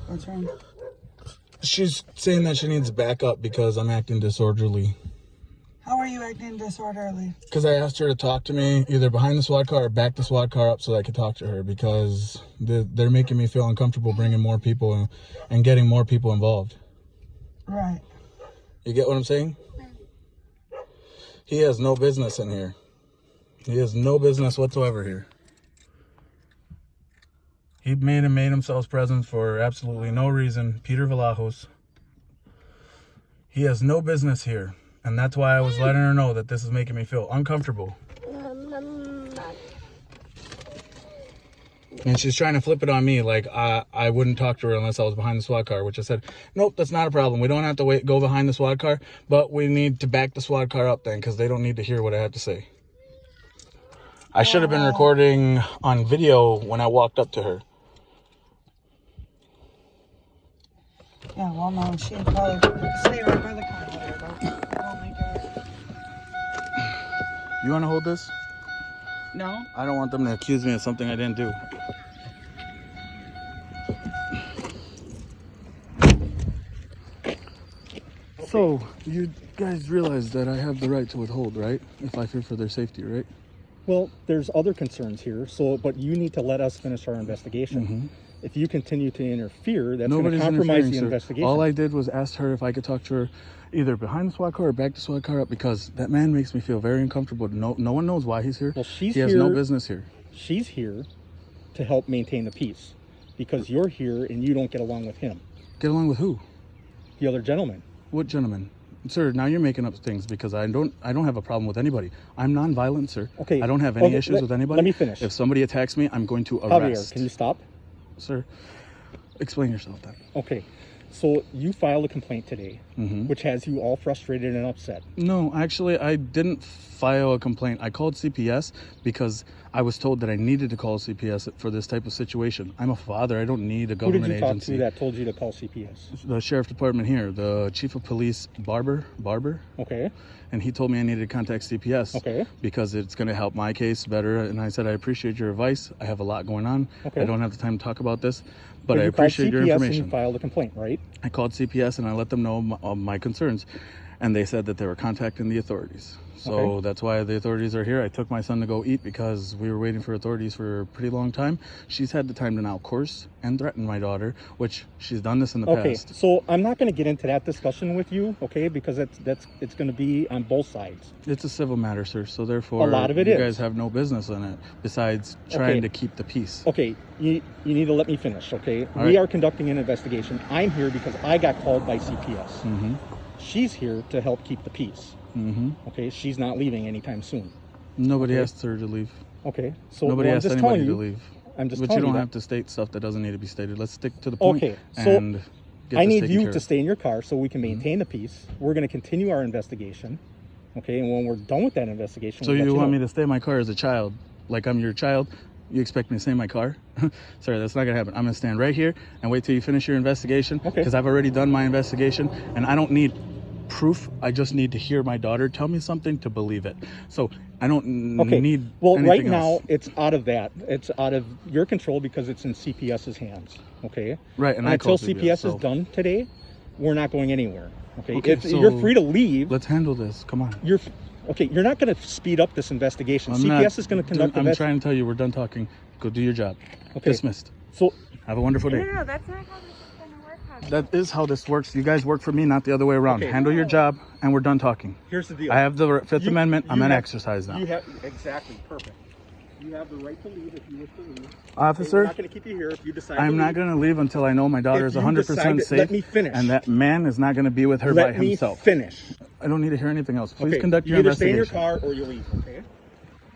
What's wrong? She's saying that she needs backup because I'm acting disorderly. How are you acting disorderly? Because I asked her to talk to me either behind the SWAT car or back the SWAT car up so I could talk to her, because they're making me feel uncomfortable bringing more people and getting more people involved. Right. You get what I'm saying? He has no business in here. He has no business whatsoever here. He made himself present for absolutely no reason. Peter Vallajos. He has no business here. And that's why I was letting her know that this is making me feel uncomfortable. And she's trying to flip it on me like I wouldn't talk to her unless I was behind the SWAT car, which I said, nope, that's not a problem. We don't have to go behind the SWAT car, but we need to back the SWAT car up then, because they don't need to hear what I had to say. I should have been recording on video when I walked up to her. Yeah, well, no, she probably stay right by the car. Oh my God. You want to hold this? No? I don't want them to accuse me of something I didn't do. So, you guys realize that I have the right to withhold, right? If I fear for their safety, right? Well, there's other concerns here, but you need to let us finish our investigation. Mm-hmm. If you continue to interfere, that's going Nobody's to compromise the sir. investigation. All I did was ask her if I could talk to her either behind the SWAT car or back the SWAT car up, because that man makes me feel very uncomfortable. No one knows why he's here. Well, he has no business here. She's here to help maintain the peace, because you're here and you don't get along with him. Get along with who? The other gentleman. What gentleman? Sir, now you're making up things, because I don't have a problem with anybody. I'm non-violent, sir. Okay. I don't have any issues with anybody. Let me finish. If somebody attacks me, I'm going to arrest. Javier, can you stop? Sir, explain yourself then. Okay. So you filed a complaint today, Mm-hmm. which has you all frustrated and upset. No, actually, I didn't file a complaint. I called CPS because I was told that I needed to call CPS for this type of situation. I'm a father. I don't need a government agency. Who did you talk to that told you to call CPS? The sheriff department here, the chief of police, Barber. Okay. And he told me I needed to contact CPS. Okay. Because it's going to help my case better. And I said, I appreciate your advice. I have a lot going on. Okay. I don't have the time to talk about this, but I you appreciate your called CPS information. and you filed a complaint, right? I called CPS and I let them know my concerns, and they said that they were contacting the authorities. So Okay. that's why the authorities are here. I took my son to go eat because we were waiting for authorities for a pretty long time. She's had the time to now coerce and threaten my daughter, which she's done this in the past. Okay, so I'm not going to get into that discussion with you, okay? Because it's going to be on both sides. It's a civil matter, sir. So therefore, A lot of it you is. guys have no business in it besides trying to keep the peace. Okay, you need to let me finish, okay? All We right. are conducting an investigation. I'm here because I got called by CPS. Mm-hmm. She's here to help keep the peace. Mm-hmm. Okay, she's not leaving anytime soon. Nobody asked her to leave. Okay, so Nobody I'm asked just anybody telling to you, leave. I'm just But telling you don't that. have to state stuff that doesn't need to be stated. Let's stick to the point. Okay, so and get I this need taken you care to of. stay in your car so we can maintain the peace. We're going to continue our investigation. Okay, and when we're done with that investigation, So you want me to stay in my car as a child? Like I'm your child? You expect me to stay in my car? Sorry, that's not going to happen. I'm going to stand right here and wait till you finish your investigation. Okay. Because I've already done my investigation and I don't need proof. I just need to hear my daughter tell me something to believe it. So I don't need Well, anything right now, else. it's out of that. It's out of your control because it's in CPS's hands. Okay? Right, and I until called CPS so is done today, we're not going anywhere. Okay? Okay, If so you're free to leave. Let's handle this. Come on. You're not going to speed up this investigation. CPS is going to conduct I'm trying to tell you, we're done talking. Go do your job. Okay. Dismissed. So have a wonderful day. No, that's not how this is going to work. Javier. That is how this works. You guys work for me, not the other way around. Okay. Handle your job, and we're done talking. here's the deal. I have the Fifth Amendment. I'm you in have- exercise now. You have exactly perfect. You have the right to leave if you wish to leave. Officer, We're not going to keep you here if you decide. I'm to not leave. going to leave until I know my daughter is If you 100% decide to- safe. let me finish. And that man is not going to be with her by Let me himself. finish. I don't need to hear anything else. Please Okay, conduct you your either stay in investigation. your car or you leave. Okay.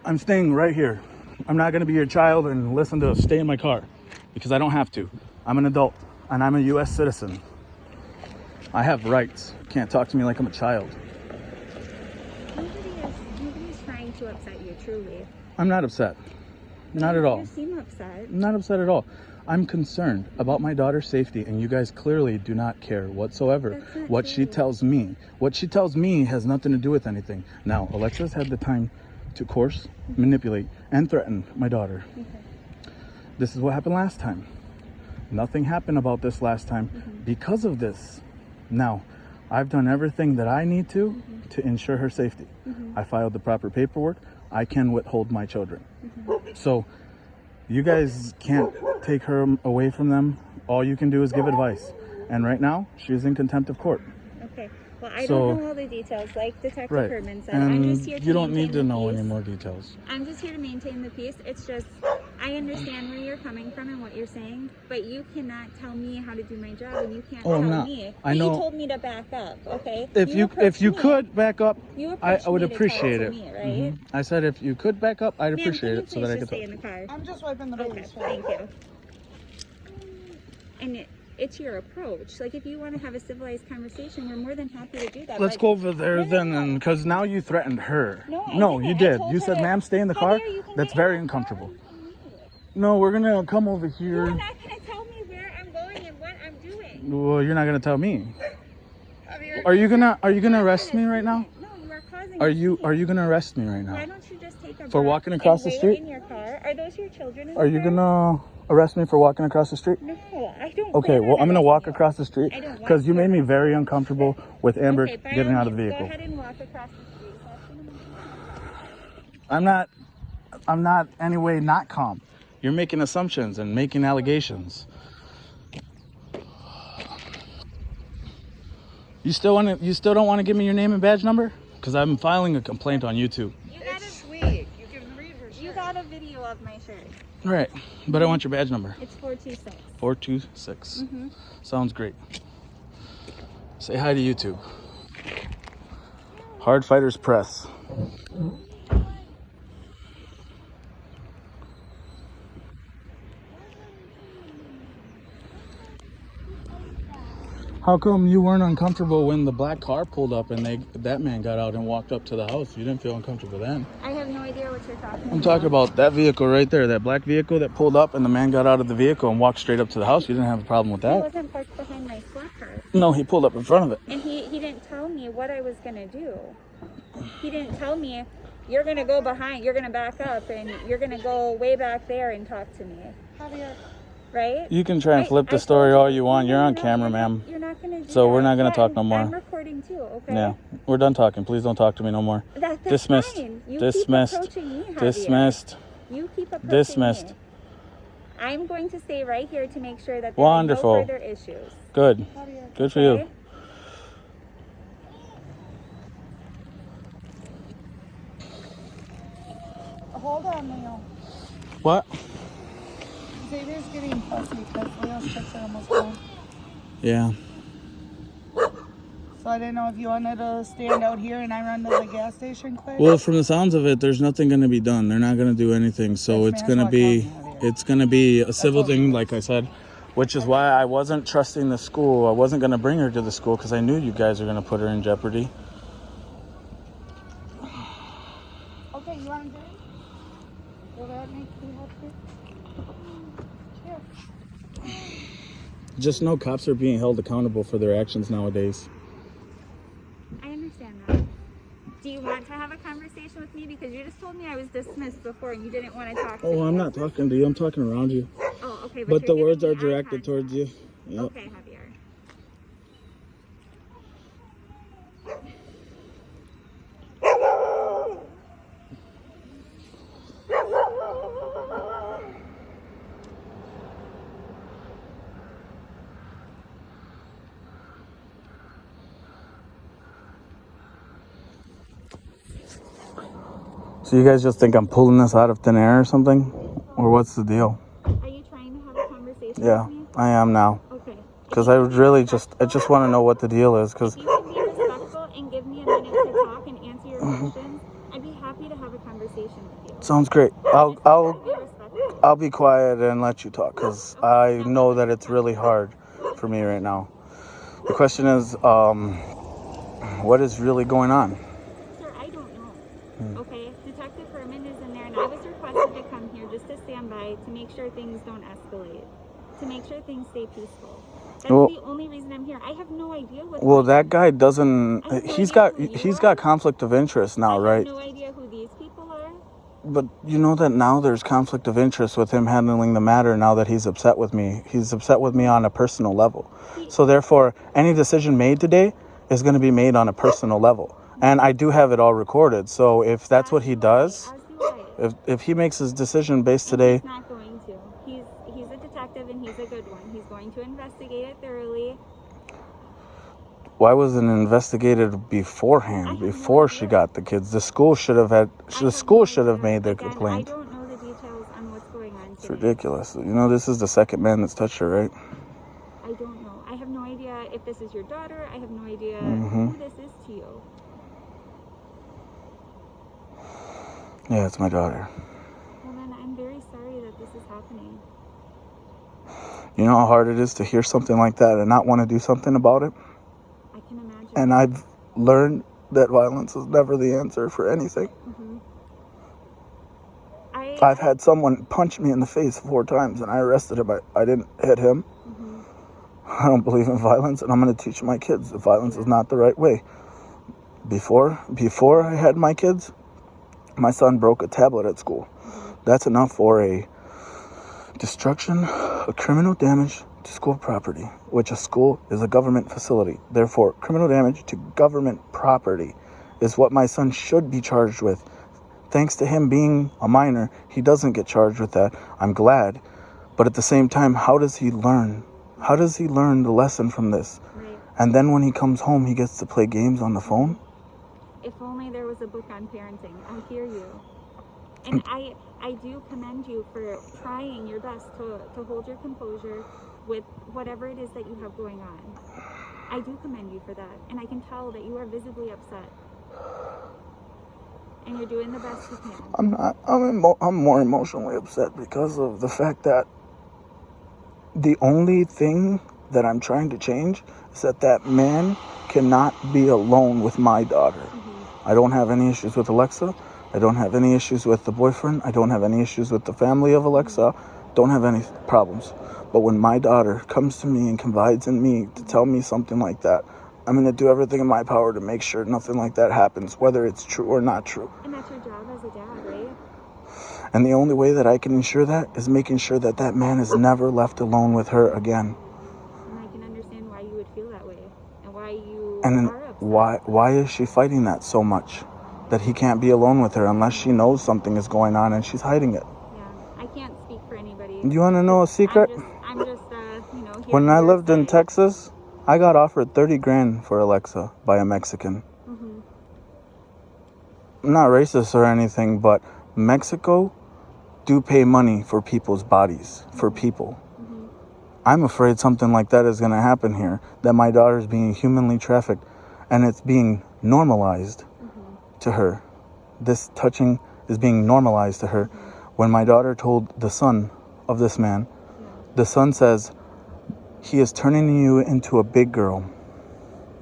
I'm staying right here. I'm not going to be your child and listen to stay in my car because I don't have to. I'm an adult and I'm a U.S. citizen. I have rights. You can't talk to me like I'm a child. Nobody's trying to upset you, truly. I'm not upset. Not at all. You seem upset. I'm not upset at all. I'm concerned about my daughter's safety, and you guys clearly do not care whatsoever. That's not What she true. tells me. What she tells me has nothing to do with anything. Now, Alexa's had the time to coerce, manipulate, and threaten my daughter. Okay. This is what happened last time. Nothing happened about this last time because of this. Now, I've done everything that I need to ensure her safety. I filed the proper paperwork. I can withhold my children. So you guys can't take her away from them. All you can do is give advice. And right now, she's in contempt of court. Okay. Well, I don't know all the details, like Detective Herman said. I'm And just here to you don't maintain need to the know peace. any more details. I'm just here to maintain the peace. It's just, I understand where you're coming from and what you're saying, but you cannot tell me how to do my job, and you can't tell me. I But know. You told me to back up, okay? If you could back up, I would appreciate it. Me, right? I said if you could back up, I'd Ma'am, appreciate can you it so that I please could just stay talk. in the car? I'm just wiping the Okay, baby's thank you. And it's your approach. Like, if you want to have a civilized conversation, we're more than happy to do that. Let's but go over there then, because now you threatened her. No, You I did. told You her said, to- ma'am, stay in the car. Javier, you can That's get in very the uncomfortable. car. No, we're going to come over You're here. not going to tell me where I'm going and what I'm doing. Well, you're not going to tell me. Javier, Are you gonna arrest me right now? No, you are causing Are a you scene. gonna arrest me right Why now? don't you just take a For breath walking across and the wait street? in your car? Are those your children in Are the you car? gonna arrest me for walking across the street? No, I don't. Okay, plan well, on I'm gonna arresting walk you. across the street I don't want because you to. made me very uncomfortable with Amber Okay, by getting all out of the means, vehicle. Go ahead and walk across the street. I'm not anyway not calm. You're making assumptions and making allegations. You still don't want to give me your name and badge number? Because I'm filing a complaint on YouTube. it's sweet. You can read her You shirt. got a video of my shirt. Right, but I want your badge number. It's 426. 426. Sounds great. Say hi to YouTube. Hard Fighters Press. How come you weren't uncomfortable when the black car pulled up and that man got out and walked up to the house? You didn't feel uncomfortable then. I have no idea what you're talking about. I'm talking about that vehicle right there, that black vehicle that pulled up and the man got out of the vehicle and walked straight up to the house. You didn't have a problem with He that? wasn't parked behind my squad car. No, he pulled up in front of it. And he didn't tell me what I was going to do. He didn't tell me, you're going to go behind, you're going to back up, and you're going to go way back there and talk to me. Javier, Right? You can try and flip the I story told all you want. You're on camera, ma'am. You're not going to do So that. we're not gonna Yeah, talk no more. I'm recording too, okay? Yeah, we're done talking. Please don't talk to me no more. That's Dismissed. fine. You Dismissed. keep approaching me, Javier. Dismissed. You keep approaching Dismissed. me. I'm going to stay right here to make sure that there Wonderful. are no further issues. Good. Javier. Good for you. Okay? Hold on, Leo. What? Xavier's getting fussy because Leo's chips are almost gone. Yeah. So I didn't know if you wanted to stand out here and I run to the gas station quick. Well, from the sounds of it, there's nothing going to be done. They're not going to do anything. So Yes, it's ma'am, going to that's be, what I'm telling you. it's going to be a civil what- thing, like I said, which is why I wasn't trusting the school. I wasn't going to bring her to the school because I knew you guys are going to put her in jeopardy. Okay, you want to do it? Will that make you happy? Here. Just know cops are being held accountable for their actions nowadays. I understand that. Do you want to have a conversation with me? Because you just told me I was dismissed before and you didn't want to talk to me. Oh, I'm not talking to you. I'm talking around you. Oh, okay. But the you're words giving are me eye directed contact. towards you. Yep. Okay, Javier. So you guys just think I'm pulling this out of thin air or something? Or what's the deal? Are you trying to have a conversation Yeah, with me? I am now. Okay. Because I just want to know what the deal is. Because If you can be respectful and give me a minute to talk and answer your questions, I'd be happy to have a conversation with you. sounds great. Be respectful. I'll be quiet and let you talk because I know that it's really hard for me right now. The question is, what is really going on? Sir, I don't know. Okay? Detective Herman is in there, and I was requested to come here just to stand by to make sure things don't escalate, to make sure things stay peaceful. That's Well- the only reason I'm here. I have no idea what. Well, that guy doesn't. I have no He's idea got who you he's are. got conflict of interest now, I right? have no idea who these people are. But you know that now there's conflict of interest with him handling the matter now that he's upset with me. He's upset with me on a personal level. So therefore, any decision made today is going to be made on a personal level. And I do have it all recorded. So if that's what he does, if he makes his decision based today... He's not going to. He's a detective and he's a good one. He's going to investigate it thoroughly. Why wasn't it investigated beforehand, before she got the kids? The school should have made the complaint. I don't know the details on what's going on today. It's ridiculous. You know, this is the second man that's touched her, right? I don't know. I have no idea if this is your daughter. I have no idea who this is to you. Yeah, it's my daughter. Well, then I'm very sorry that this is happening. You know how hard it is to hear something like that and not want to do something about it? I can imagine. And I've learned that violence is never the answer for anything. I've had someone punch me in the face 4 times and I arrested him. I didn't hit him. I don't believe in violence, and I'm going to teach my kids that violence is not the right way. Before I had my kids, my son broke a tablet at school. That's enough for a destruction of criminal damage to school property, which a school is a government facility. Therefore, criminal damage to government property is what my son should be charged with. Thanks to him being a minor, he doesn't get charged with that. I'm glad. But at the same time, how does he learn? How does he learn the lesson from this? Right. And then when he comes home, he gets to play games on the phone? If only there was a book on parenting. I hear you. And I do commend you for trying your best to hold your composure with whatever it is that you have going on. I do commend you for that. And I can tell that you are visibly upset. And you're doing the best you can. I'm not. I'm more emotionally upset because of the fact that the only thing that I'm trying to change is that man cannot be alone with my daughter. I don't have any issues with Alexa. I don't have any issues with the boyfriend. I don't have any issues with the family of Alexa. Don't have any problems. But when my daughter comes to me and confides in me to tell me something like that, I'm going to do everything in my power to make sure nothing like that happens, whether it's true or not true. And that's your job as a dad, right? And the only way that I can ensure that is making sure that man is never left alone with her again. And I can understand why you would feel that way and why you and are upset. why is she fighting that so much? That he can't be alone with her unless she knows something is going on and she's hiding it. Yeah, I can't speak for anybody. Do you want to know a secret? I'm just when I lived in Texas, I got offered $30,000 for Alexa by a Mexican. I'm not racist or anything, but Mexico do pay money for people's bodies, for people. I'm afraid something like that is going to happen here, that my daughter's being humanly trafficked and it's being normalized to her. This touching is being normalized to her. When my daughter told the son of this man, the son says, he is turning you into a big girl.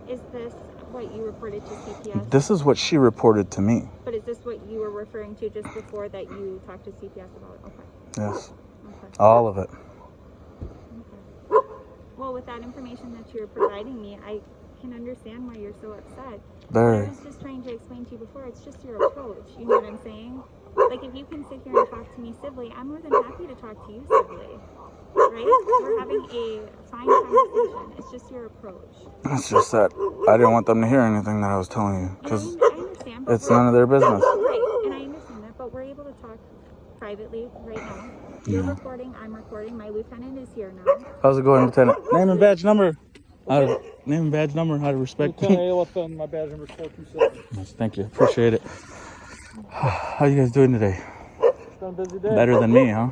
Is this what you reported to CPS? This is what she reported to me. But is this what you were referring to just before that you talked to CPS about? Okay. Yes. Okay. All of it. Okay. Well, with that information that you're providing me, I can understand why you're so upset. Very. I was just trying to explain to you before, it's just your approach. You know what I'm saying? Like, if you can sit here and talk to me civilly, I'm more than happy to talk to you civilly. Right? We're having a fine conversation. It's just your approach. It's just that I didn't want them to hear anything that I was telling you. Because I understand. it's none of their business. Right, and I understand that, but we're able to talk privately right now. You're recording, I'm recording. My lieutenant is here now. How's it going, Lieutenant? Name and badge number. Name and badge number, how to respect me. Lieutenant ALFN, my badge number is 427. Yes, thank you. Appreciate it. How you guys doing today? It's been a busy day. Better than me, huh?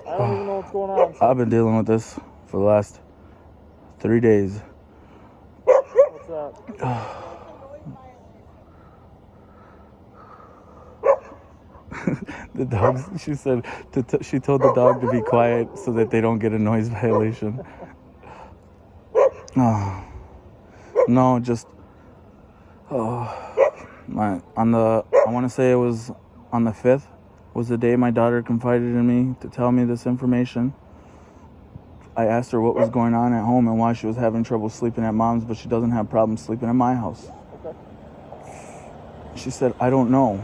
I don't even know what's going on. I've been dealing with this for the last 3 days. What's that? The dogs, she said, she told the dog to be quiet so that they don't get a noise violation. Oh, no, just, I want to say it was on the 5th was the day my daughter confided in me to tell me this information. I asked her what was going on at home and why she was having trouble sleeping at mom's, but she doesn't have problems sleeping at my house. Okay. She said, I don't know.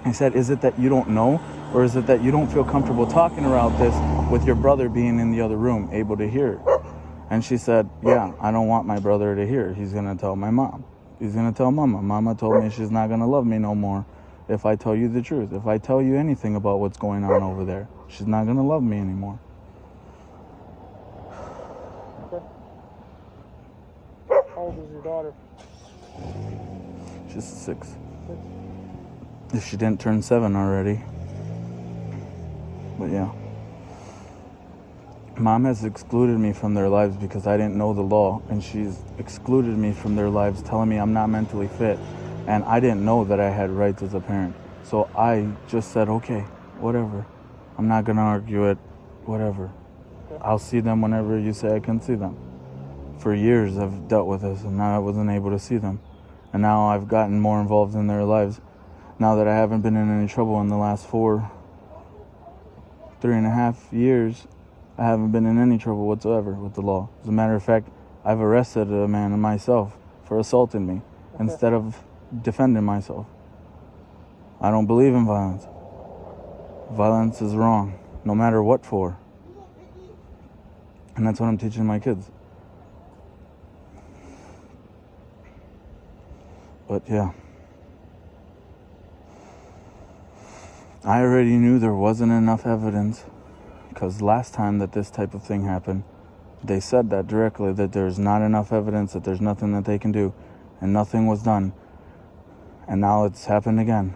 I said, is it that you don't know, or is it that you don't feel comfortable talking about this with your brother being in the other room, able to hear it? And she said, yeah, I don't want my brother to hear it. He's going to tell my mom. He's going to tell Mama. Mama told me she's not going to love me no more if I tell you the truth. If I tell you anything about what's going on over there, she's not going to love me anymore. Okay. How old is your daughter? She's 6. If she didn't turn 7 already. But yeah. Mom has excluded me from their lives because I didn't know the law, and she's excluded me from their lives, telling me I'm not mentally fit, and I didn't know that I had rights as a parent. So I just said, okay, whatever. I'm not gonna argue it, whatever. I'll see them whenever you say I can see them. For years I've dealt with this, and now I wasn't able to see them. And now I've gotten more involved in their lives. Now that I haven't been in any trouble in the last 3.5 years, I haven't been in any trouble whatsoever with the law. As a matter of fact, I've arrested a man myself for assaulting me instead of defending myself. I don't believe in violence. Violence is wrong, no matter what for. And that's what I'm teaching my kids. But yeah. I already knew there wasn't enough evidence, because last time that this type of thing happened, they said that directly, that there's not enough evidence, that there's nothing that they can do, and nothing was done. And now it's happened again.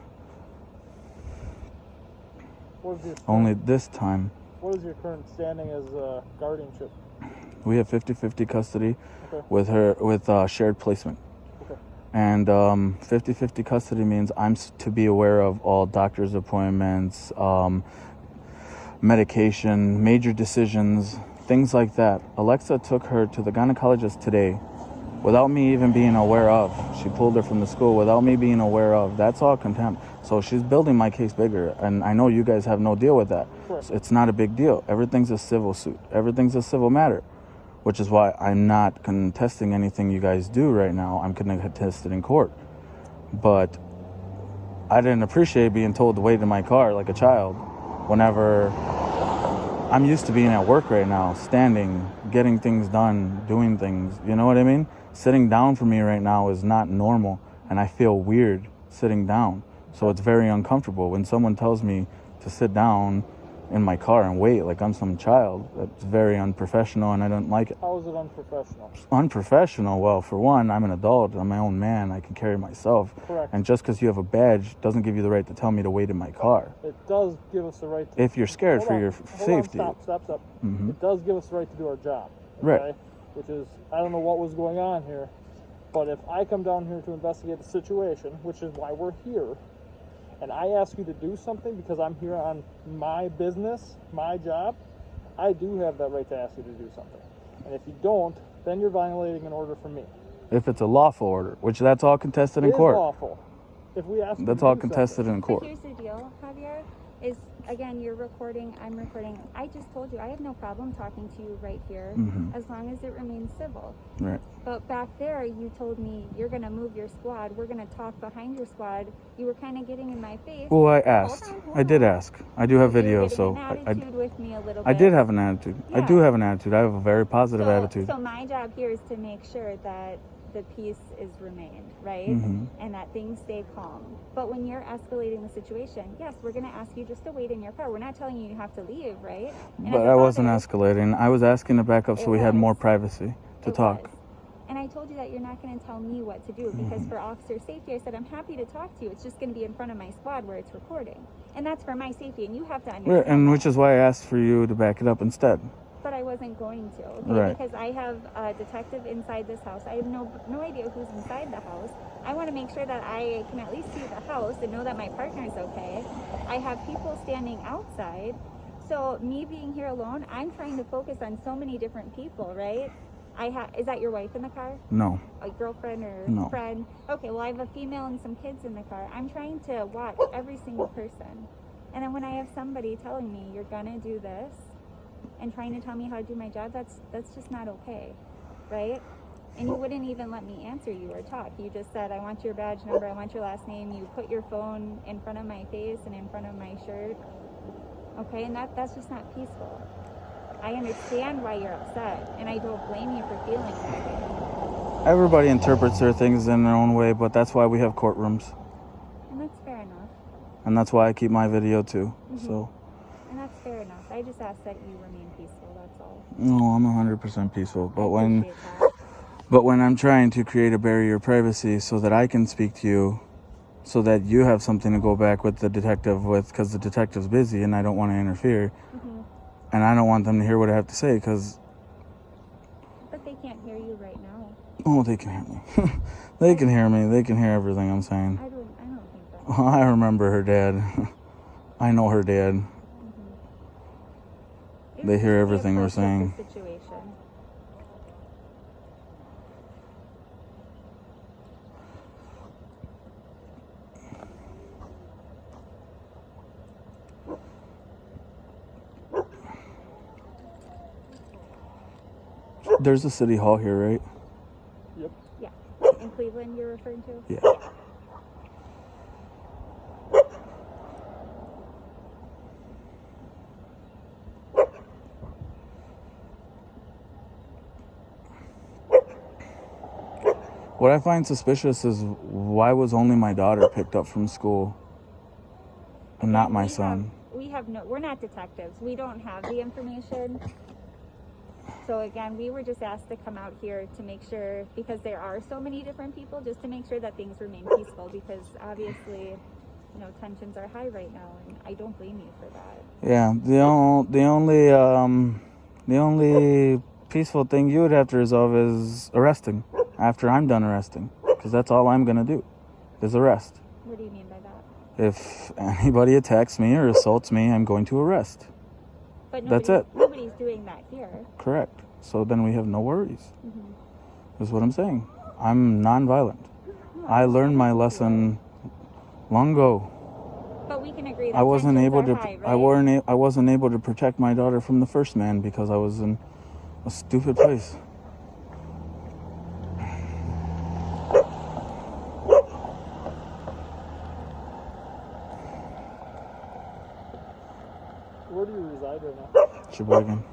Only this time. What is your current standing as guardianship? We have 50-50 custody with shared placement. Okay. And 50-50 custody means I'm to be aware of all doctor's appointments, medication, major decisions, things like that. Alexa took her to the gynecologist today without me even being aware of. She pulled her from the school without me being aware of. That's all contempt. So she's building my case bigger, and I know you guys have no deal with that. Sure. So it's not a big deal. Everything's a civil suit. Everything's a civil matter, which is why I'm not contesting anything you guys do right now. I'm going to contest it in court. But I didn't appreciate being told to wait in my car like a child whenever I'm used to being at work right now, standing, getting things done, doing things. You know what I mean? Sitting down for me right now is not normal, and I feel weird sitting down. So it's very uncomfortable. When someone tells me to sit down in my car and wait like I'm some child, that's very unprofessional, and I don't like it. How is it unprofessional? Unprofessional? Well, for one, I'm an adult. I'm my own man. I can carry myself. Correct. And just because you have a badge doesn't give you the right to tell me to wait in my car. It does give us the right to... If you're scared for your safety. Stop. Mm-hmm. It does give us the right to do our job. Okay? Right. Which is, I don't know what was going on here, but if I come down here to investigate the situation, which is why we're here, and I ask you to do something because I'm here on my business, my job, I do have that right to ask you to do something. And if you don't, then you're violating an order from me. If it's a lawful order, which that's all contested in court. It is lawful. If we ask you that's to all do contested something. in court. But here's the deal, Javier, is, again, you're recording, I'm recording. I just told you, I have no problem talking to you right here, as long as it remains civil. Right. But back there, you told me you're going to move your squad. We're going to talk behind your squad. You were kind of getting in my face. Well, I asked. Hold I did ask. I do have You were video, getting so an attitude with me a little I bit. did have an attitude. I Yeah. do have an attitude. I have a very positive attitude. So my job here is to make sure that the peace is remained, right? And that things stay calm. But when you're escalating the situation, yes, we're going to ask you just to wait in your car. We're not telling you you have to leave, right? And But as a I wasn't father, escalating. I was asking to back up so we had more was. privacy to It talk. was. And I told you that you're not going to tell me what to do because for officer safety, I said, I'm happy to talk to you. It's just going to be in front of my squad where it's recording. And that's for my safety, and you have to understand. Right, and that. which is why I asked for you to back it up instead. But I wasn't going to, okay? Right. Because I have a detective inside this house. I have no idea who's inside the house. I want to make sure that I can at least see the house and know that my partner's okay. I have people standing outside. So me being here alone, I'm trying to focus on so many different people, right? Is that your wife in the car? No. A girlfriend or No. friend? Okay, well, I have a female and some kids in the car. I'm trying to watch every single person. And then when I have somebody telling me, you're gonna do this, and trying to tell me how to do my job, that's just not okay, right? And you wouldn't even let me answer you or talk. You just said, I want your badge number, I want your last name. You put your phone in front of my face and in front of my shirt. Okay, and that's just not peaceful. I understand why you're upset, and I don't blame you for feeling that way. Everybody interprets their things in their own way, but that's why we have courtrooms. And that's fair enough. And that's why I keep my video too. So. And that's fair enough. I just ask that you remain peaceful, that's all. No, I'm 100% peaceful. But I appreciate that. when I'm trying to create a barrier of privacy so that I can speak to you, so that you have something to go back with the detective with, because the detective's busy and I don't want to interfere. And I don't want them to hear what I have to say, because... But they can't hear you right now. Oh, they can hear me. They can hear me. They can hear everything I'm saying. I don't think that. I remember her dad. I know her dad. They hear everything we're saying. Situation. There's a city hall here, right? Yep. Yeah. In Cleveland, you're referring to? Yeah. What I find suspicious is why was only my daughter picked up from school and not my son? We're not detectives. We don't have the information. So again, we were just asked to come out here to make sure, because there are so many different people, just to make sure that things remain peaceful, because obviously, tensions are high right now, and I don't blame you for that. Yeah, the only peaceful thing you would have to resolve is arresting after I'm done arresting, because that's all I'm gonna do is arrest. What do you mean by that? If anybody attacks me or assaults me, I'm going to arrest. But that's it. Nobody's doing that here. Correct. So then we have no worries. Is what I'm saying. I'm non-violent. I learned my lesson long ago. But we can agree that I wasn't able to. High, right? I wasn't able to protect my daughter from the first man because I was in a stupid place. Where do you reside right now? Sheboygan.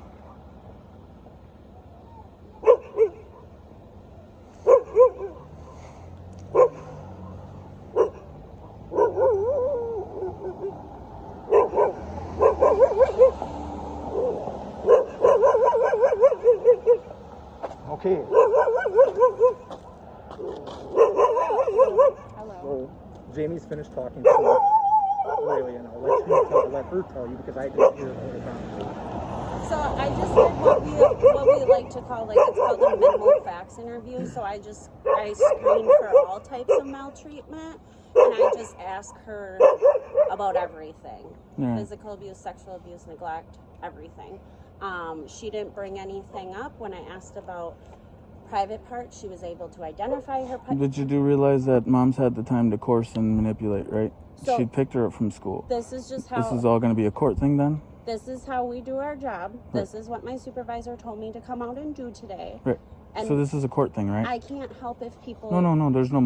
Okay. Hello. So Jamie's finished talking to me. Really, let her tell you, because I didn't hear the whole conversation. So I just did what we like to call, it's called a minimal facts interview. So I screen for all types of maltreatment, and I just ask her about everything. Physical abuse, sexual abuse, neglect, everything. She didn't bring anything up. When I asked about private parts, she was able to identify her. But you do realize that mom's had the time to coerce and manipulate, right? So she picked her up from school. This is just how... This is all going to be a court thing then? This is how we do our job. Right. This is what my supervisor told me to come out and do today. Right. And so this is a court thing, right? I can't help if people... No. There's no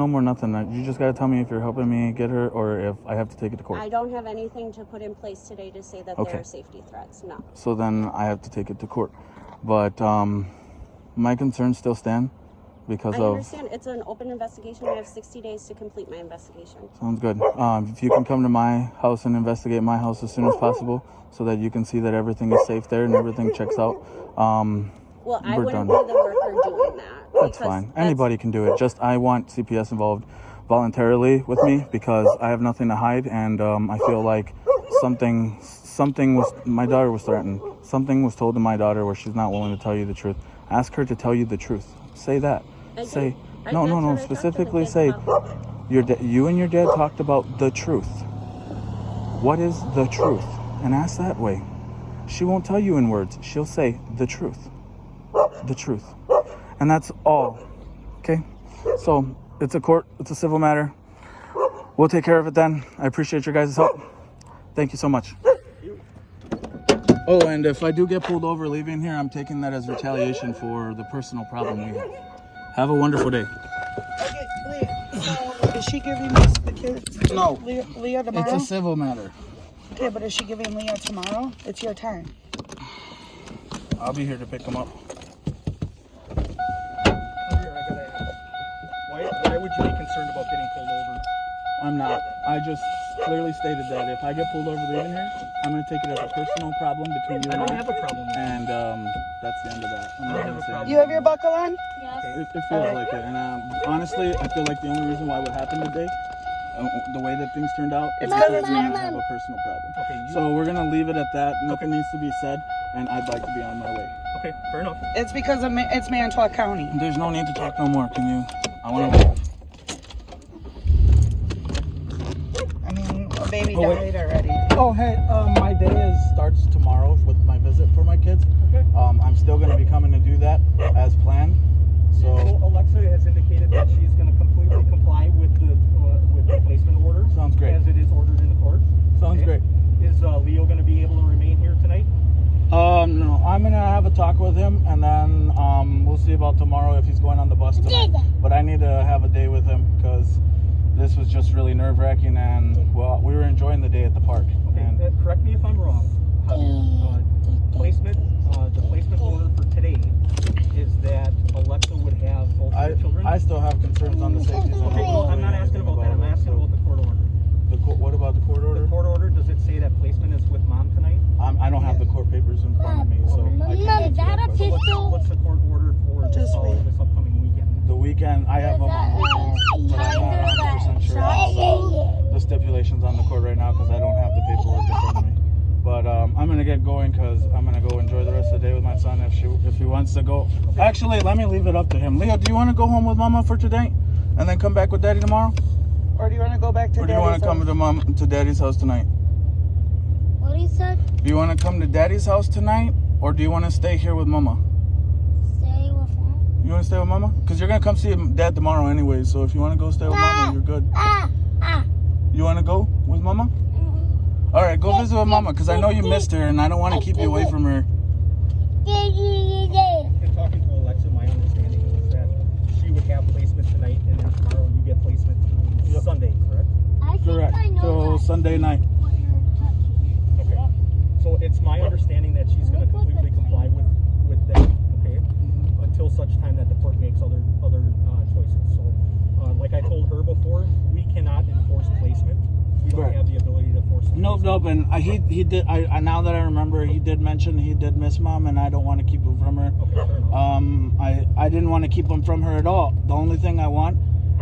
more nothing. You just got to tell me if you're helping me get her or if I have to take it to court. I don't have anything to put in place today to say that there are safety threats. No. So then I have to take it to court. But my concerns still stand because I understand. It's an open investigation. I have 60 days to complete my investigation. Sounds good. If you can come to my house and investigate my house as soon as possible so that you can see that everything is safe there and everything checks out. Well, I wouldn't be the worker doing that. That's fine. Anybody can do it. Just I want CPS involved voluntarily with me because I have nothing to hide, and I feel like something was. My daughter was threatened. Something was told to my daughter where she's not willing to tell you the truth. Ask her to tell you the truth. Say that. Say no. Specifically say you and your dad talked about the truth. What is the truth? And ask that way. She won't tell you in words. She'll say the truth. The truth. And that's all. Okay? So it's a court. It's a civil matter. We'll take care of it then. I appreciate your guys' help. Thank you so much. Oh, and if I do get pulled over leaving here, I'm taking that as retaliation for the personal problem we have. Have a wonderful day. Okay, Leah, so is she giving us the kids? No. Leah tomorrow? It's a civil matter. Okay, but is she giving Leah tomorrow? It's your turn. I'll be here to pick them up. Why would you be concerned about getting pulled over? I'm not. I just clearly stated that if I get pulled over leaving here, I'm going to take it as a personal problem between you I and don't I. have a problem with it. And that's the end of that. I'm I don't not have gonna a say problem. You have your buckle on? Yes. It feels like it. And honestly, I feel like the only reason why what happened today, the way that things turned out, is because we have a personal problem. Okay, So we're going to leave it at that. Nothing needs to be said, and I'd like to be on my way. okay, fair enough. It's because it's Manitowoc County. There's no need to talk no more. Can you? I want to leave. I mean, a baby Oh, wait. died already. Oh, hey, my day starts tomorrow with my visit for my kids. Okay. I'm still going to be coming to do that as planned. So Alexa has indicated that she's going to completely comply with the placement order. Sounds great. As it is ordered in the court. Sounds great. Is Leo going to be able to remain here tonight? No, I'm going to have a talk with him, and then we'll see about tomorrow if he's going on the bus tonight. But I need to have a day with him because this was just really nerve-wracking, and, well, we were enjoying the day at the park. Okay, And correct me if I'm wrong. The placement order for today is that Alexa would have both of the children. I still have concerns on the safety. Okay, no, I'm not asking about that. I'm asking about the court order. What about the court order? The court order, does it say that placement is with mom tonight? I don't have the court papers in front of me, so I can't answer that question. So what's the court order for this upcoming weekend? The weekend, I have them on weekends, but I'm not 100% sure on the stipulations on the court right now because I don't have the paperwork in front of me. But I'm going to get going because I'm going to go enjoy the rest of the day with my son if he wants to go. Actually, let me leave it up to him. Leo, do you want to go home with Mama for today and then come back with Daddy tomorrow? Or do you want to go back to Or do you want to come to Daddy's house tonight? What he said? Do you want to come to Daddy's house tonight or do you want to stay here with Mama? Stay with him. You want to stay with Mama? Because you're going to come see Dad tomorrow anyway, so if you want to go stay with Mama, you're good. You want to go with Mama? All right, go visit with Mama because I know you missed her and I don't want to keep you away from her. In talking to Alexa, my understanding is that she would have placement tonight and then tomorrow you get placement Sunday, correct? Correct. So Sunday night. Okay. So it's my understanding that she's going to completely comply with that, okay? Until such time that the court makes other choices. So, like I told her before, we cannot enforce placement. We don't have the ability to force. Nope. And he did. Now that I remember, he did mention he did miss Mom, and I don't want to keep him from her. Okay, fair enough. I didn't want to keep him from her at all. The only thing I want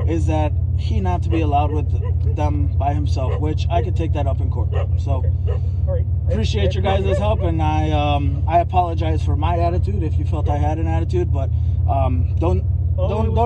is that he not to be allowed with them by himself, which I could take that up in court. So. All right. Appreciate your guys' help, and I apologize for my attitude if you felt I had an attitude, but don't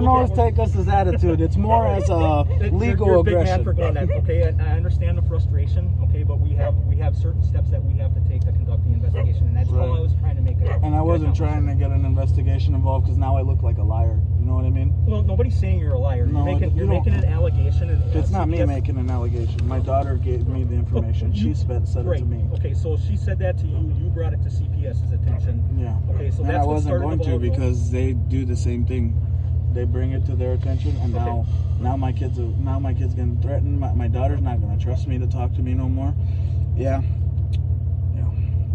always take us as attitude. It's more as a legal you're a big aggression. man for going that, okay? And I understand the frustration, okay, but we have certain steps that we have to take to conduct the investigation, and that's all I was trying to make it. And I wasn't trying to get an investigation involved because now I look like a liar. You know what I mean? Well, nobody's saying you're a liar. No, You're making an allegation. And, it's not me CPS making an allegation. My daughter gave me the information. She said it to me. Okay, so she said that to you. You brought it to CPS's attention. Yeah. Okay, so and that's I what wasn't started going the to ball rolling. because they do the same thing. They bring it to their attention, and now my kid's getting threatened. My daughter's not going to trust me to talk to me no more. Yeah.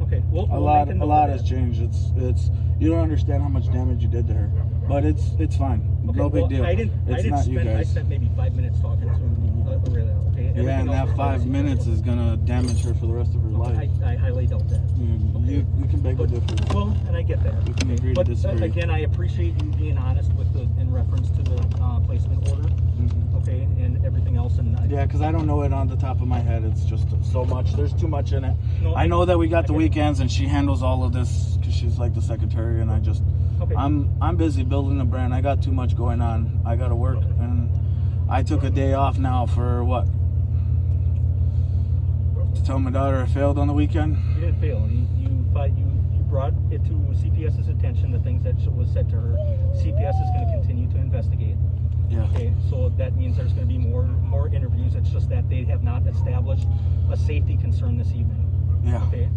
Okay, well, a lot has changed. It's you don't understand how much damage you did to her, but it's fine. Okay, no big deal. I spent maybe 5 minutes talking to Aurelia. Okay. Yeah, and that 5 minutes is gonna damage her for the rest of her life. I highly doubt that. You can beg to differ. Well, and I get that. You can agree to but disagree. Again, I appreciate you being honest in reference to the placement order. Okay, and everything else. And yeah, because I don't know it on the top of my head. It's just so much. There's too much in it. No, I know that we got the weekends, and she handles all of this because she's like the secretary, and I just. Okay. I'm busy building a brand. I got too much going on. I got to work, and I took a day off now for what? To tell my daughter I failed on the weekend. You didn't fail. You brought it to CPS's attention. The things that was said to her. CPS is going to continue to investigate. Yeah. Okay. So that means there's going to be more interviews. It's just that they have not established a safety concern this evening. Yeah. Okay.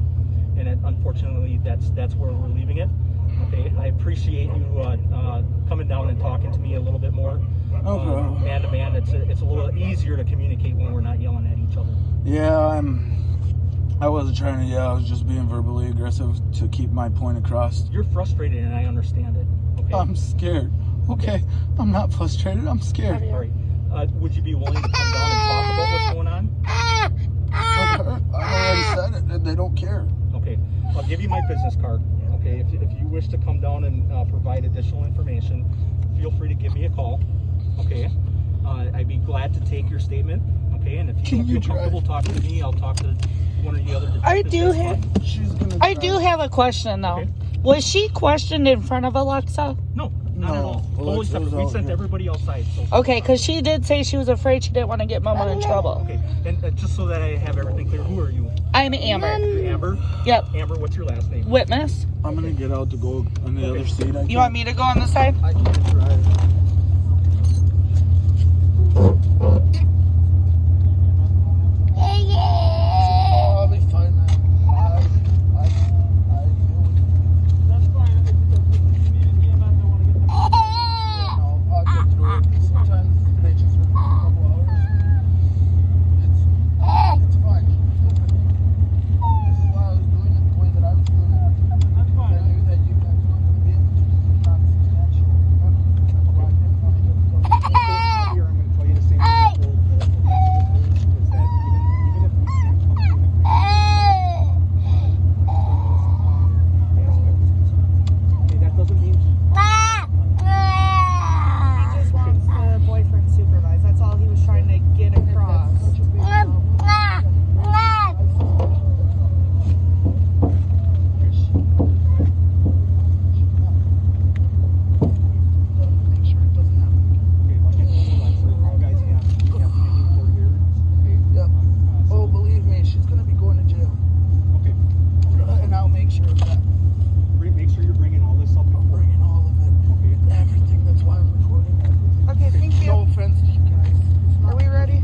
And unfortunately, that's where we're leaving it. Okay, I appreciate you coming down and talking to me a little bit more. Okay. Man to man, it's a little easier to communicate when we're not yelling at each other. Yeah, I wasn't trying to yell. I was just being verbally aggressive to keep my point across. You're frustrated, and I understand it. Okay. I'm scared. Okay, I'm not frustrated. I'm scared. All right. Would you be willing to come down and talk about what's going on? I already said it, and they don't care. Okay, I'll give you my business card. Okay, if you wish to come down and provide additional information, feel free to give me a call. Okay, I'd be glad to take your statement. Okay, and if you feel comfortable talking to me, I'll talk to one or the other detectives. I do have a question though. Okay. Was she questioned in front of Alexa? No, not at all. Totally separate. We sent everybody outside. So, Okay, because she did say she was afraid she didn't want to get Mama in trouble. okay, and just so that I have everything clear, who are you? I'm Amber. You're Amber? Yep. Amber, what's your last name? Witness. I'm gonna get out to go on the other seat. You want me to go on the side? I can't drive. I'll be fine, man. That's fine. If you need an EMS, I want to get them. I'll get through it. Sometimes they just work for a couple hours. It's fine. This is why I was doing it the way that I was doing it. That's fine. I knew that you guys weren't going to be able to keep it non-substantial. That's why I didn't want to get Here, I'm going to tell you the same thing I told the detective is that even if we can't come to an agreement, okay, that doesn't mean He just wants the boyfriend supervised. That's all he was trying to get across. make sure it doesn't happen. okay, I'll get you guys have pending court hearings, okay? Yep. Oh, believe me, she's going to be going to jail. Okay. And I'll make sure of that. Make sure you're bringing all this up. I'm bringing all of it. Okay. Everything. That's why I'm recording everything. Okay, thank you. No offense to you guys. Are we ready?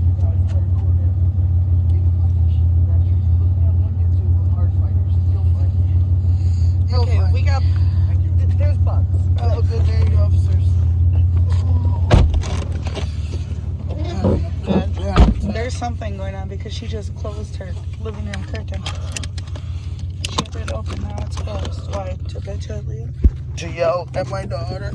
Okay, we got. There's bugs. Have a good day, officers. There's something going on because she just closed her living room curtain. She had it open, now it's closed. Why? To bitch at Leah? To yell at my daughter.